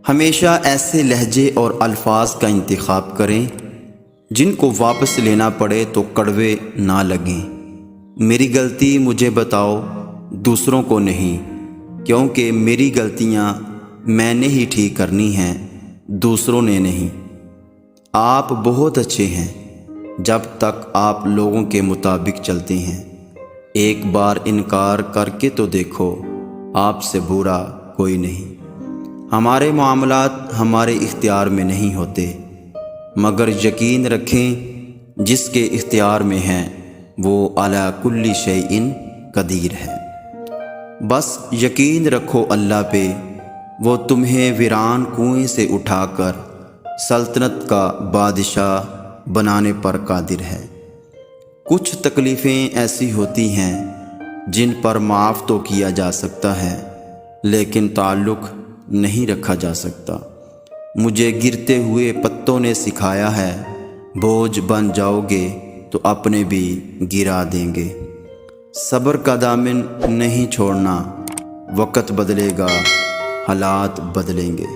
ہمیشہ ایسے لہجے اور الفاظ کا انتخاب کریں جن کو واپس لینا پڑے تو کڑوے نہ لگیں۔ میری غلطی مجھے بتاؤ، دوسروں کو نہیں، کیونکہ میری غلطیاں میں نے ہی ٹھیک کرنی ہیں، دوسروں نے نہیں۔ آپ بہت اچھے ہیں جب تک آپ لوگوں کے مطابق چلتے ہیں۔ ایک بار انکار کر کے تو دیکھو، آپ سے برا کوئی نہیں۔ ہمارے معاملات ہمارے اختیار میں نہیں ہوتے، مگر یقین رکھیں جس کے اختیار میں ہیں وہ علی کل شیء قدیر ہے۔ بس یقین رکھو اللہ پہ، وہ تمہیں ویران کنویں سے اٹھا کر سلطنت کا بادشاہ بنانے پر قادر ہے۔ کچھ تکلیفیں ایسی ہوتی ہیں جن پر معاف تو کیا جا سکتا ہے، لیکن تعلق نہیں رکھا جا سکتا۔ مجھے گرتے ہوئے پتوں نے سکھایا ہے، بوجھ بن جاؤ گے تو اپنے بھی گرا دیں گے۔ صبر کا دامن نہیں چھوڑنا، وقت بدلے گا، حالات بدلیں گے۔